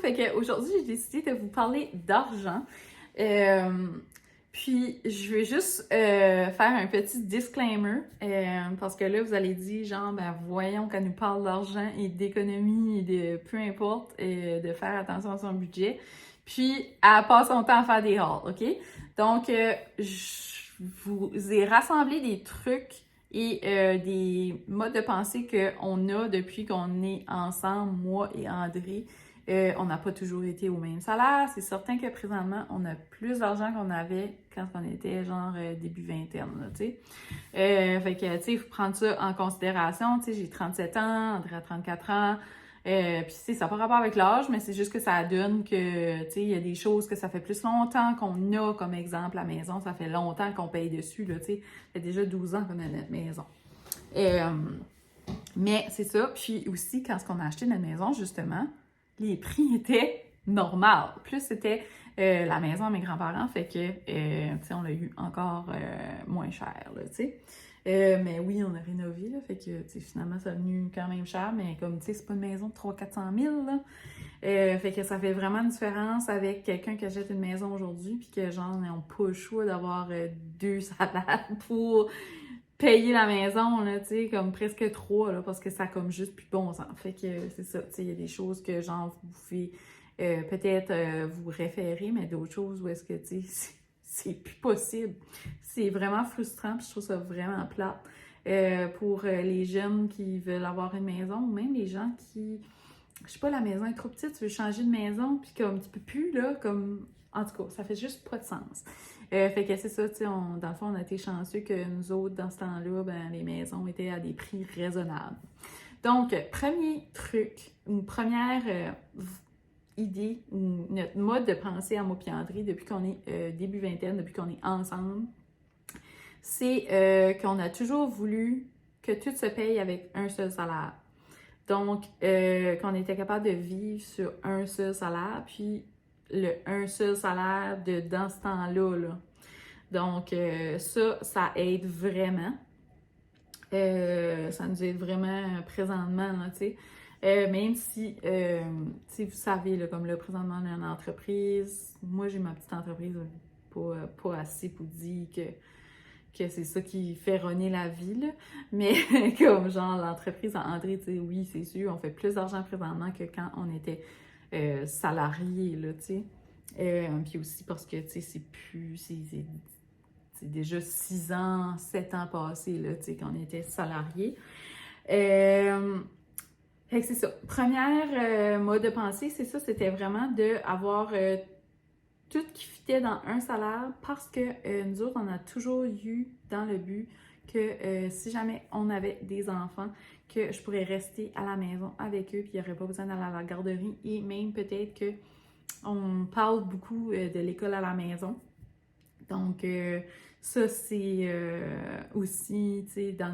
fait qu'aujourd'hui, j'ai décidé de vous parler d'argent. Puis, je vais juste faire un petit disclaimer, parce que là, vous allez dire, genre, ben voyons qu'elle nous parle d'argent et d'économie et de peu importe, de faire attention à son budget. Puis, elle passe son temps à faire des hauls, OK? Donc, je vous ai rassemblé des trucs et des modes de pensée qu'on a depuis qu'on est ensemble, moi et André. On n'a pas toujours été au même salaire. C'est certain que présentement, on a plus d'argent qu'on avait quand on était genre début vingtaine, là, tu sais. Fait que, tu sais, il faut prendre ça en considération. Tu sais, j'ai 37 ans, André a 34 ans. Puis, tu sais, ça n'a pas rapport avec l'âge, mais c'est juste que ça donne que, tu sais, il y a des choses que ça fait plus longtemps qu'on a, comme exemple, la maison. Ça fait longtemps qu'on paye dessus, là, tu sais. Ça fait déjà 12 ans qu'on a notre maison. Mais c'est ça. Puis aussi, quand on a acheté notre maison, justement, les prix étaient normaux. Plus c'était la maison à mes grands-parents, fait que, tu sais, on l'a eu encore moins cher, là, tu sais. Mais oui, on a rénové, là, fait que, tu sais, finalement, ça a venu quand même cher, mais comme, tu sais, c'est pas une maison de 300 000 400 000, là. Fait que ça fait vraiment une différence avec quelqu'un qui achète une maison aujourd'hui, puis que, genre, on n'a pas le choix d'avoir deux salaires pour payer la maison, là, tu sais, comme presque 3, là, parce que ça a comme juste plus bon sens. Fait que c'est ça, tu sais, il y a des choses que, genre, vous pouvez peut-être vous référer, mais d'autres choses où est-ce que, tu sais, c'est plus possible. C'est vraiment frustrant, puis je trouve ça vraiment plate pour les jeunes qui veulent avoir une maison, ou même les gens qui, je sais pas, la maison est trop petite, tu veux changer de maison, puis comme tu peux plus, là, comme, en tout cas, ça fait juste pas de sens. Fait que c'est ça, tu sais, dans le fond, on a été chanceux que nous autres, dans ce temps-là, ben, les maisons étaient à des prix raisonnables. Donc, premier truc, une première idée, ou notre mode de pensée à moi et André, depuis qu'on est début vingtaine, depuis qu'on est ensemble, c'est qu'on a toujours voulu que tout se paye avec un seul salaire. Donc, qu'on était capable de vivre sur un seul salaire, puis le un seul salaire dans ce temps-là, là. Donc, ça aide vraiment. Ça nous aide vraiment présentement, là, tu sais. Même si, tu sais, vous savez, là, comme là, présentement, on est en entreprise. Moi, j'ai ma petite entreprise, pas assez pour dire que c'est ça qui fait runner la vie, là. Mais comme genre l'entreprise à André, tu sais, oui, c'est sûr, on fait plus d'argent présentement que quand on était salarié, là, tu sais. Puis aussi parce que, tu sais, c'est déjà 6 ans, 7 ans passés, là, tu sais, qu'on était salarié. Fait que c'est ça. Première mode de pensée, c'est ça, c'était vraiment d'avoir tout qui fitait dans un salaire parce que nous autres, on a toujours eu dans le but que si jamais on avait des enfants, que je pourrais rester à la maison avec eux, puis il n'y aurait pas besoin d'aller à la garderie, et même peut-être que on parle beaucoup de l'école à la maison. Donc, ça, c'est aussi, tu sais, dans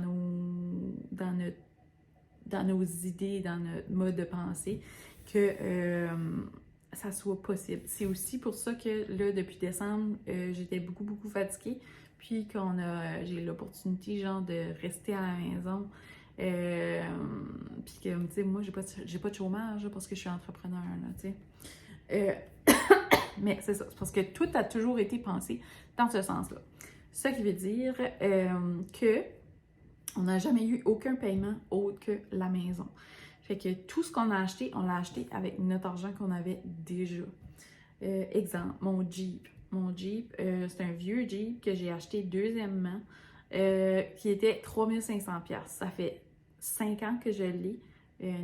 nos idées, dans notre mode de pensée, que ça soit possible. C'est aussi pour ça que, là, depuis décembre, j'étais beaucoup fatiguée, puis j'ai l'opportunité, genre, de rester à la maison. Puis que, tu sais, moi, j'ai pas de chômage, là, parce que je suis entrepreneur, là, tu sais. Mais c'est ça, c'est parce que tout a toujours été pensé dans ce sens-là. Ce qui veut dire que on n'a jamais eu aucun paiement autre que la maison. Fait que tout ce qu'on a acheté, on l'a acheté avec notre argent qu'on avait déjà. Exemple, mon Jeep. Mon Jeep, c'est un vieux Jeep que j'ai acheté deuxièmement, qui était 3500$. Ça fait 5 ans que je l'ai.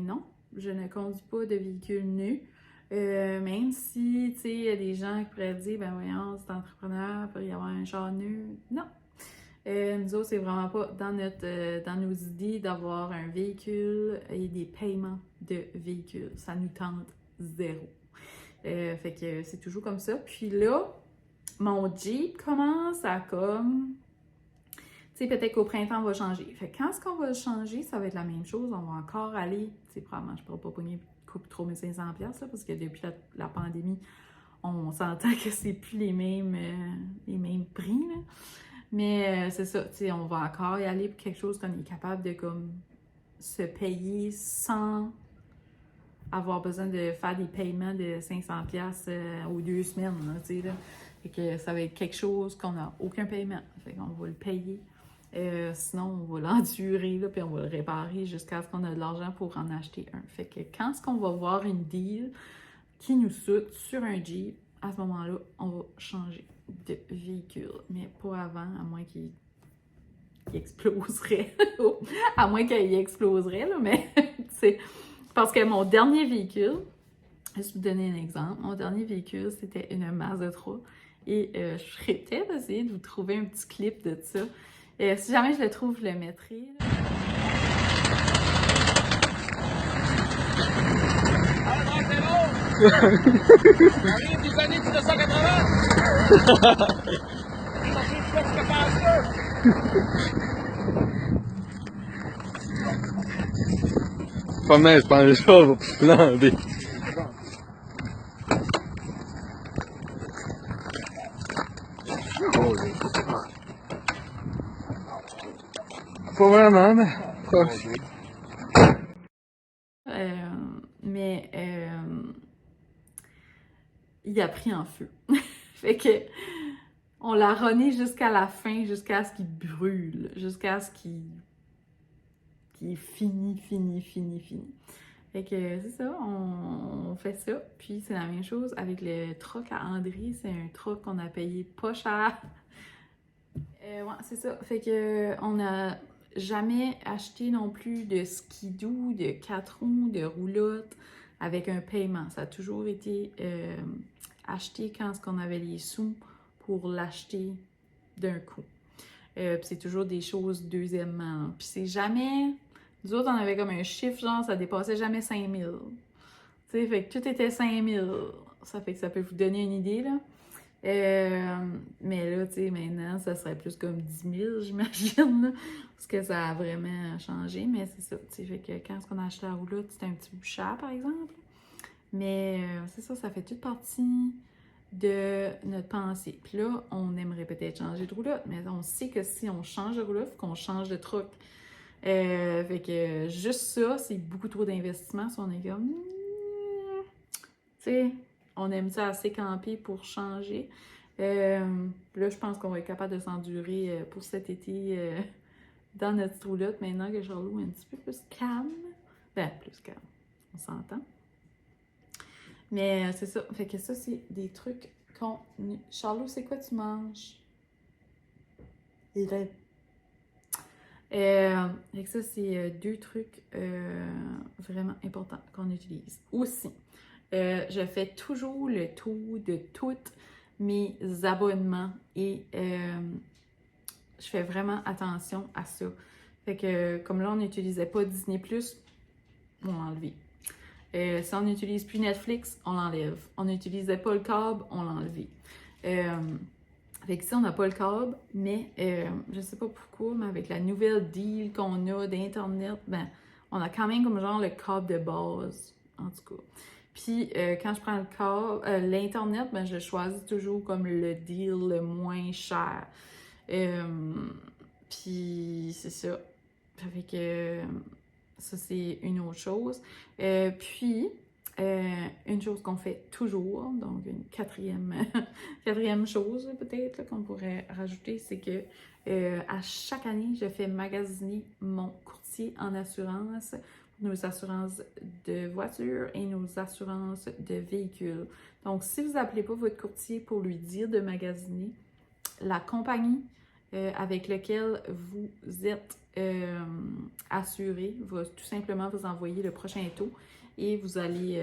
Non, je ne conduis pas de véhicule nu. Même si, tu sais, il y a des gens qui pourraient dire, ben voyons, c'est entrepreneur, il peut y avoir un char nu. Non. Nous autres, c'est vraiment pas dans nos idées d'avoir un véhicule et des paiements de véhicules. Ça nous tente zéro. Fait que c'est toujours comme ça. Puis là, mon Jeep commence à comme... Tu sais, peut-être qu'au printemps, on va changer. Fait que quand est-ce qu'on va le changer, ça va être la même chose. On va encore aller... Tu sais, probablement, je ne pourrais pas pogner coupe 3500$, là, parce que depuis la pandémie, on s'entend que c'est plus les mêmes prix, là. Mais c'est ça, tu sais, on va encore y aller pour quelque chose qu'on est capable de comme se payer sans avoir besoin de faire des paiements de 500$ aux 2 semaines, là, tu sais, là. Fait que ça va être quelque chose qu'on n'a aucun paiement. Fait qu'on va le payer. Sinon, on va l'endurer, là, puis on va le réparer jusqu'à ce qu'on ait de l'argent pour en acheter un. Fait que quand on va voir une deal qui nous saute sur un Jeep, à ce moment-là, on va changer de véhicule. Mais pas avant, à moins qu'il exploserait. À moins qu'il exploserait, là, mais c'est parce que mon dernier véhicule, je vais vous donner un exemple. Mon dernier véhicule, c'était une Mazda 3. Et je serais peut-être essayer de vous trouver un petit clip de ça. Si jamais je le trouve, je le mettrai. Ah, c'est long! J'arrive des années 1980! Pas mal, je pense que ça va planter. Pas vraiment, mais proche. Mais il a pris en feu. Fait que on l'a runné jusqu'à la fin, jusqu'à ce qu'il brûle, jusqu'à ce qu'il est fini. Fait que c'est ça, on fait ça. Puis c'est la même chose avec le truck à André. C'est un truck qu'on a payé pas cher. Ouais, c'est ça. Fait que on a jamais acheté non plus de skidoo, de 4 roues, de roulotte avec un paiement. Ça a toujours été acheté quand on avait les sous pour l'acheter d'un coup. Puis c'est toujours des choses deuxièmement. Puis c'est jamais... Nous autres, on avait comme un chiffre, genre, ça dépassait jamais 5000. Tu sais, fait que tout était 5000. Ça fait que ça peut vous donner une idée, là. Mais là, tu sais, maintenant, ça serait plus comme 10 000, j'imagine, là, parce que ça a vraiment changé. Mais c'est ça, tu sais, fait que quand on a acheté la roulotte, c'était un petit peu cher, par exemple. Mais c'est ça, ça fait toute partie de notre pensée. Puis là, on aimerait peut-être changer de roulotte, mais on sait que si on change de roulotte, il faut qu'on change de truc. Fait que juste ça, c'est beaucoup trop d'investissement. Si on est comme... tu sais, on aime ça assez camper pour changer. Là, je pense qu'on va être capable de s'endurer pour cet été dans notre roulotte maintenant que Charlot est un petit peu plus calme. Ben, plus calme, on s'entend. Mais c'est ça. Fait que ça, c'est des trucs qu'on... Charlot, c'est quoi tu manges? Des rêves. Fait que ça, c'est 2 trucs vraiment importants qu'on utilise. Aussi, je fais toujours le tour de tous mes abonnements et je fais vraiment attention à ça. Fait que comme là, on n'utilisait pas Disney+, on l'a enlevé. Si on n'utilise plus Netflix, on l'enlève. On n'utilisait pas le câble, on l'a enlevé. Fait que si on n'a pas le câble, mais je sais pas pourquoi, mais avec la nouvelle deal qu'on a d'Internet, ben, on a quand même comme genre le câble de base, en tout cas. Puis quand je prends le câble, l'Internet, ben, je choisis toujours comme le deal le moins cher. Puis c'est ça. Fait que ça, c'est une autre chose. Puis, une chose qu'on fait toujours, donc une quatrième chose peut-être qu'on pourrait rajouter, c'est que à chaque année, je fais magasiner mon courtier en assurance, nos assurances de voiture et nos assurances de véhicules. Donc, si vous n'appelez pas votre courtier pour lui dire de magasiner, la compagnie avec laquelle vous êtes assuré va tout simplement vous envoyer le prochain taux et vous allez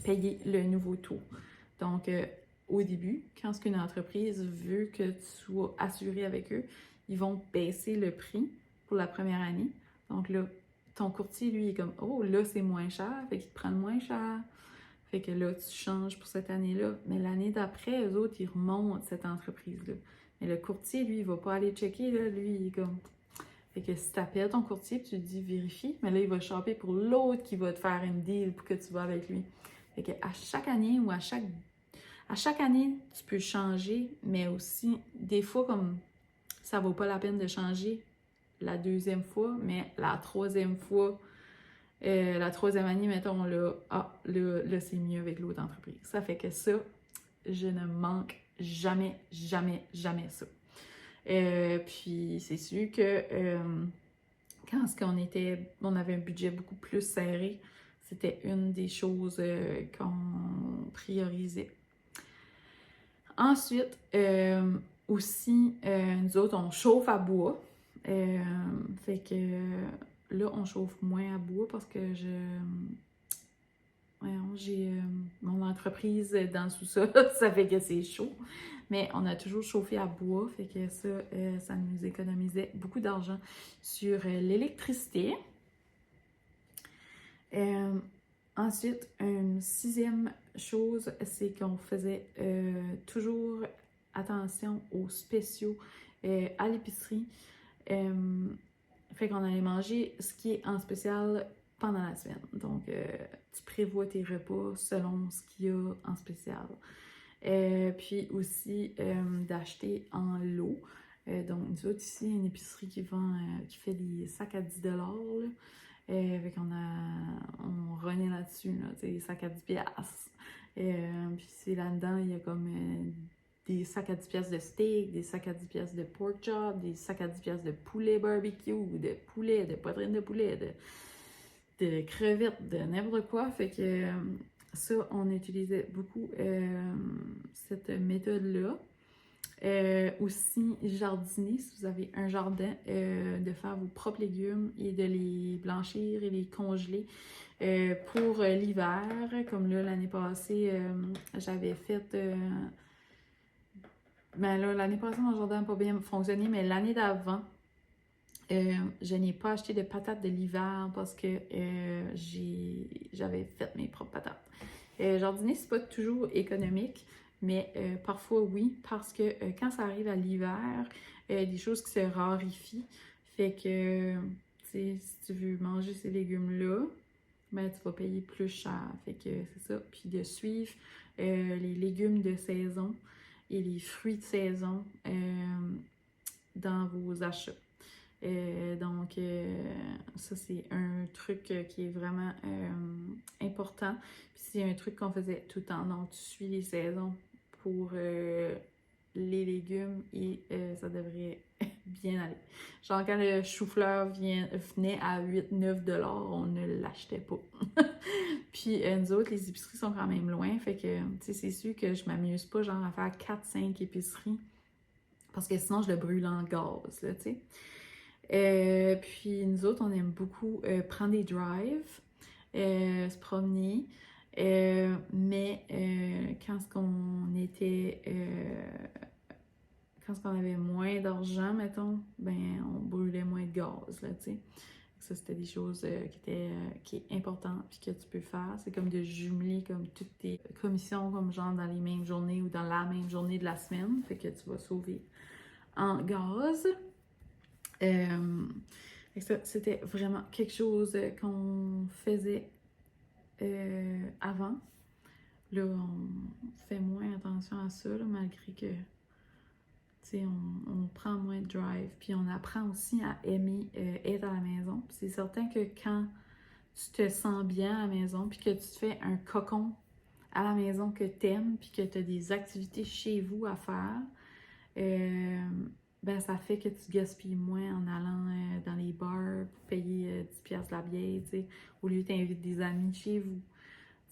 payer le nouveau taux. Donc, au début, quand une entreprise veut que tu sois assuré avec eux, ils vont baisser le prix pour la première année. Donc là, ton courtier, lui, est comme « Oh, là, c'est moins cher. » Fait qu'il te prend le moins cher. Fait que là, tu changes pour cette année-là. Mais l'année d'après, eux autres, ils remontent cette entreprise-là. Mais le courtier, lui, il va pas aller checker, là. Lui, il est comme... Fait que si tu appelles ton courtier et tu lui dis vérifie, mais là, il va choper pour l'autre qui va te faire une deal pour que tu vas avec lui. Fait que à chaque année ou à chaque année, tu peux changer, mais aussi, des fois, comme ça vaut pas la peine de changer la deuxième fois, mais la troisième fois, La troisième année, mettons, là, c'est mieux avec l'autre entreprise. Ça fait que ça, je ne manque jamais, jamais, jamais ça. Puis c'est sûr que quand on avait un budget beaucoup plus serré, c'était une des choses qu'on priorisait. Ensuite, aussi, nous autres, on chauffe à bois. Fait que là, on chauffe moins à bois parce que j'ai mon entreprise dans le sous-sol, ça fait que c'est chaud. Mais on a toujours chauffé à bois, fait que ça nous économisait beaucoup d'argent sur l'électricité. Ensuite, une sixième chose, c'est qu'on faisait toujours attention aux spéciaux à l'épicerie. Fait qu'on allait manger ce qui est en spécial pendant la semaine. Donc, tu prévois tes repas selon ce qu'il y a en spécial. Puis aussi, d'acheter en lot. Donc, nous autres, ici, une épicerie qui fait des sacs à 10$. Là. Fait qu'on on renaît là-dessus, là, des sacs à 10$. Puis c'est là-dedans, il y a comme des sacs à 10$ de steak, des sacs à 10$ de pork chop, des sacs à 10$ de poulet barbecue, de poulet, de poitrine de poulet, de crevettes, de n'importe quoi. Fait que ça, on utilisait beaucoup cette méthode-là. Aussi jardiner, si vous avez un jardin, de faire vos propres légumes et de les blanchir et les congeler pour l'hiver. Comme là, l'année passée, j'avais fait... ben là, l'année passée, mon jardin n'a pas bien fonctionné, mais l'année d'avant, je n'ai pas acheté de patates de l'hiver parce que j'avais fait mes propres patates. Jardiner, c'est pas toujours économique, mais parfois oui, parce que quand ça arrive à l'hiver, des choses qui se raréfient. Fait que, si tu veux manger ces légumes-là, ben tu vas payer plus cher. Fait que c'est ça. Puis de suivre les légumes de saison et les fruits de saison dans vos achats. Donc, ça, c'est un truc qui est vraiment important. Puis c'est un truc qu'on faisait tout le temps. Donc, tu suis les saisons pour les légumes et ça devrait bien aller. Genre, quand le chou-fleur venait à 8-9$, on ne l'achetait pas. Puis, nous autres, les épiceries sont quand même loin. Fait que, tu sais, c'est sûr que je m'amuse pas, genre, à faire 4-5 épiceries. Parce que sinon, je le brûle en gaz, là, tu sais. Puis nous autres, on aime beaucoup prendre des drives, se promener, mais quand on avait moins d'argent, mettons, ben on brûlait moins de gaz, là, tu sais. Ça, c'était des choses qui est important puis que tu peux faire. C'est comme de jumeler comme toutes tes commissions, comme genre dans les mêmes journées ou dans la même journée de la semaine. Fait que tu vas sauver en gaz. C'était vraiment quelque chose qu'on faisait avant. Là, on fait moins attention à ça, là, malgré que on prend moins de drive. Puis on apprend aussi à aimer être à la maison. Puis c'est certain que quand tu te sens bien à la maison, puis que tu te fais un cocon à la maison que t'aimes, puis que tu as des activités chez vous à faire, ben ça fait que tu gaspilles moins en allant dans les bars pour payer 10$ la bière, tu sais, au lieu de t'inviter des amis chez vous.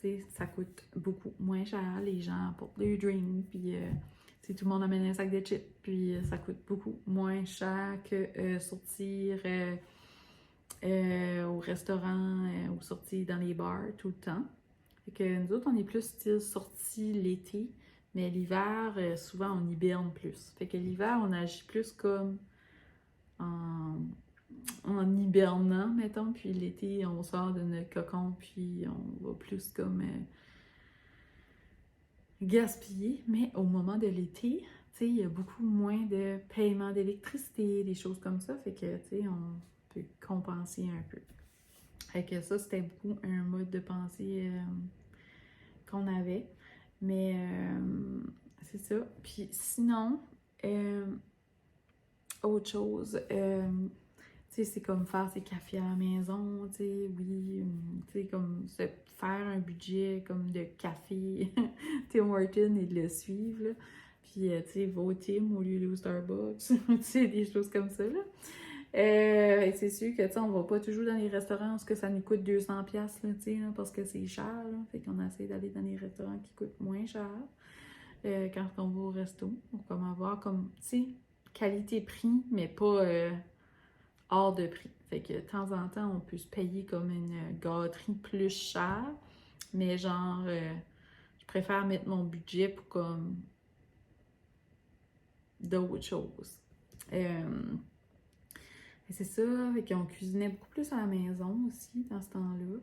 Tu sais, ça coûte beaucoup moins cher, les gens apportent des drinks, puis tout le monde amène un sac de chips, puis ça coûte beaucoup moins cher que sortir au restaurant ou sortir dans les bars tout le temps. Fait que nous autres, on est plus style sortie l'été, mais l'hiver, souvent, on hiberne plus. Fait que l'hiver, on agit plus comme en hibernant, mettons, puis l'été, on sort de notre cocon, puis on va plus comme gaspiller. Mais au moment de l'été, tu sais, il y a beaucoup moins de paiement d'électricité, des choses comme ça, fait que, tu sais, on peut compenser un peu. Fait que ça, c'était beaucoup un mode de pensée qu'on avait. Mais c'est ça. Puis sinon, autre chose, sais, c'est comme faire ses cafés à la maison, tu sais, oui, tu sais, comme se faire un budget comme de café Tim Hortons et de le suivre, là. Puis, tu sais, va au Tim au lieu de au Starbucks, tu sais, des choses comme ça, là. Et c'est sûr que, tu sais, on va pas toujours dans les restaurants parce que ça nous coûte 200$, là, tu sais, là, parce que c'est cher, là. Fait qu'on essaie d'aller dans les restaurants qui coûtent moins cher quand on va au resto. Donc, comme avoir comme, tu sais, qualité-prix, mais pas hors de prix. Fait que de temps en temps, on peut se payer comme une gâterie plus chère, mais genre, je préfère mettre mon budget pour comme d'autres choses. C'est ça, fait qu'on cuisinait beaucoup plus à la maison aussi dans ce temps-là.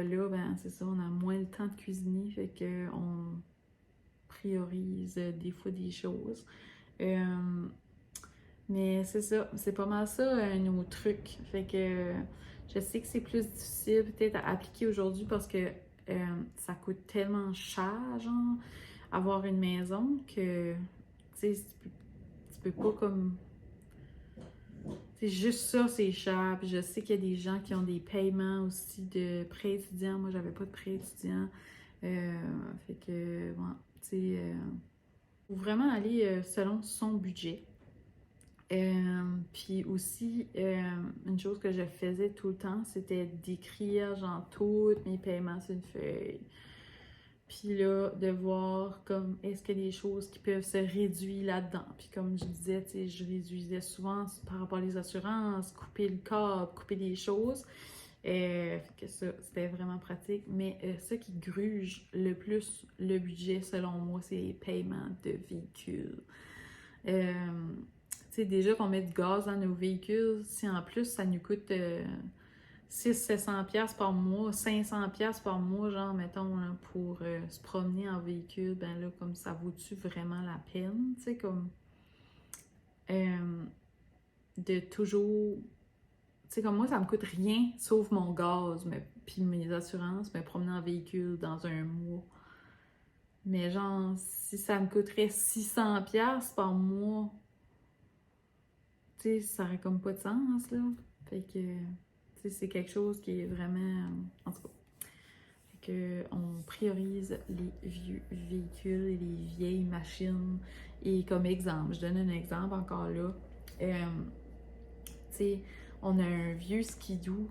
Là, ben c'est ça, on a moins le temps de cuisiner, fait qu'on priorise des fois des choses. Mais c'est ça, c'est pas mal ça nos trucs. Fait que je sais que c'est plus difficile peut-être à appliquer aujourd'hui parce que ça coûte tellement cher, genre, avoir une maison que, tu sais, tu peux pas comme... C'est juste ça, c'est cher. Puis je sais qu'il y a des gens qui ont des paiements aussi de prêts étudiants. Moi, j'avais pas de prêt étudiant. Fait que, bon, tu sais, faut vraiment aller selon son budget. Puis aussi, une chose que je faisais tout le temps, c'était d'écrire genre tous mes paiements sur une feuille. Puis là, de voir comme est-ce qu'il y a des choses qui peuvent se réduire là-dedans. Puis comme je disais, tu sais, je réduisais souvent par rapport aux assurances, couper le câble, couper des choses. Fait que ça, c'était vraiment pratique. Mais ce qui gruge le plus le budget, selon moi, c'est les paiements de véhicules. Tu sais, déjà qu'on met du gaz dans nos véhicules, si en plus ça nous coûte 600-700$ par mois, 500$ par mois, genre, mettons, là, pour se promener en véhicule, ben là, comme ça vaut-tu vraiment la peine, tu sais, comme de toujours, tu sais, comme moi, ça me coûte rien, sauf mon gaz, puis mes assurances, me promener en véhicule dans un mois. Mais genre, si ça me coûterait 600$ par mois, tu sais, ça aurait comme pas de sens, là. Fait que, tu sais, c'est quelque chose qui est vraiment... En tout cas, fait que on priorise les vieux véhicules et les vieilles machines. Et comme exemple, je donne un exemple encore là. Tu sais, on a un vieux skidoo,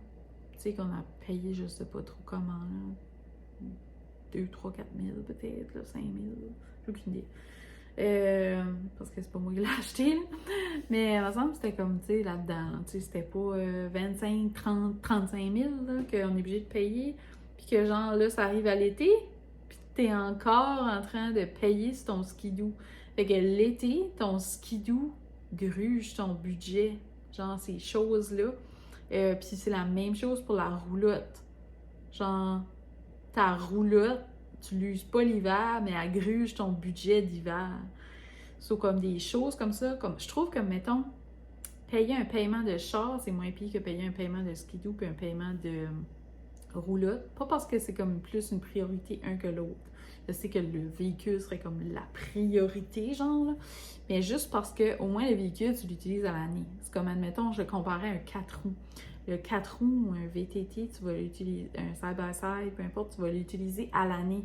tu sais, qu'on a payé, je sais pas trop comment, là. 2, 3, 4 000 peut-être, là, 5 000, j'ai aucune idée. Parce que c'est pas moi qui l'ai acheté, là. Mais il me semble que c'était comme, tu sais, là-dedans, là, tu sais, c'était pas 25, 30, 35 000 là, qu'on est obligé de payer. Puis que genre, là, ça arrive à l'été, puis t'es encore en train de payer sur ton skidoo. Fait que l'été, ton skidoo gruge ton budget, genre ces choses-là. Puis c'est la même chose pour la roulotte. Genre, ta roulotte, tu l'uses pas l'hiver, mais elle gruge ton budget d'hiver. So, comme des choses comme ça, comme je trouve que, mettons, payer un paiement de char, c'est moins pire que payer un paiement de skidoo puis un paiement de roulotte. Pas parce que c'est comme plus une priorité un que l'autre. Je sais que le véhicule serait comme la priorité, genre, là. Mais juste parce que au moins le véhicule, tu l'utilises à l'année. C'est comme, admettons, je comparais un 4 roues. Le 4 roues, un VTT, tu vas l'utiliser, un side-by-side, peu importe, tu vas l'utiliser à l'année.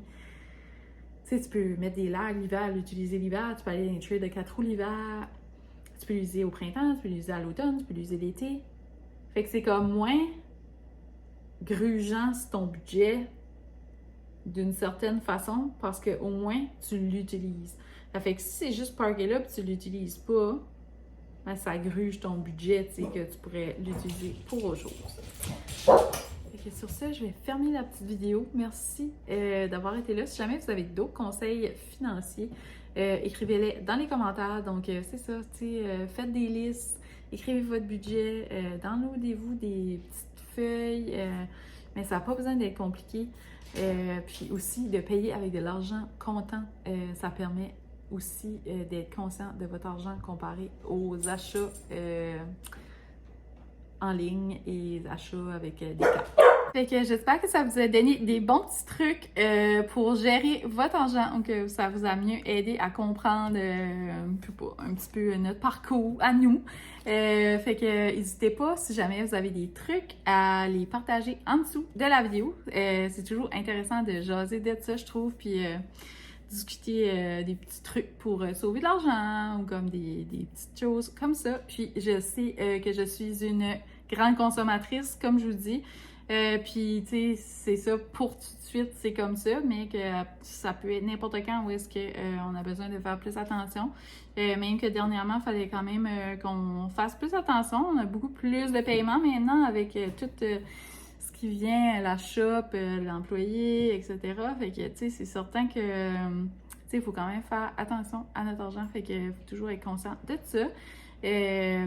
Tu sais, tu peux mettre des lags l'hiver, l'utiliser l'hiver, tu peux aller dans les trails de 4 roues l'hiver, tu peux l'utiliser au printemps, tu peux l'utiliser à l'automne, tu peux l'utiliser l'été. Fait que c'est comme moins grugeant sur ton budget d'une certaine façon parce qu'au moins tu l'utilises. Ça fait que si c'est juste parké là et tu l'utilises pas, ben ça gruge ton budget, tu sais, que tu pourrais l'utiliser pour autre chose. Fait que sur ça, je vais fermer la petite vidéo. Merci d'avoir été là. Si jamais vous avez d'autres conseils financiers, écrivez-les dans les commentaires. Donc, c'est ça, tu sais, faites des listes, écrivez votre budget, downloadez-vous des petites feuilles, mais ça n'a pas besoin d'être compliqué. Puis aussi, de payer avec de l'argent comptant, ça permet aussi d'être conscient de votre argent comparé aux achats en ligne et achats avec des cartes. Fait que j'espère que ça vous a donné des bons petits trucs pour gérer votre argent ou que ça vous a mieux aidé à comprendre un petit peu notre parcours à nous. Fait que n'hésitez pas, si jamais vous avez des trucs, à les partager en dessous de la vidéo. C'est toujours intéressant de jaser de ça, je trouve, puis discuter des petits trucs pour sauver de l'argent ou comme des petites choses comme ça. Puis je sais que je suis une grande consommatrice, comme je vous dis. Puis, tu sais, c'est ça, pour tout de suite, c'est comme ça, mais que ça peut être n'importe quand où est-ce qu'on a besoin de faire plus attention. Même que dernièrement, il fallait quand même qu'on fasse plus attention. On a beaucoup plus de paiements maintenant avec tout ce qui vient, la shop, l'employé, etc. Fait que, tu sais, c'est certain que, tu sais, il faut quand même faire attention à notre argent. Fait que faut toujours être conscient de ça.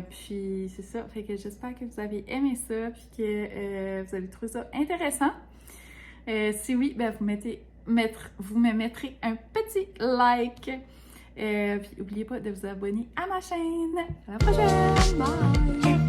Puis c'est ça, fait que j'espère que vous avez aimé ça, puis que vous avez trouvé ça intéressant. Si oui, ben vous me mettrez un petit like. Puis n'oubliez pas de vous abonner à ma chaîne. À la prochaine! Bye!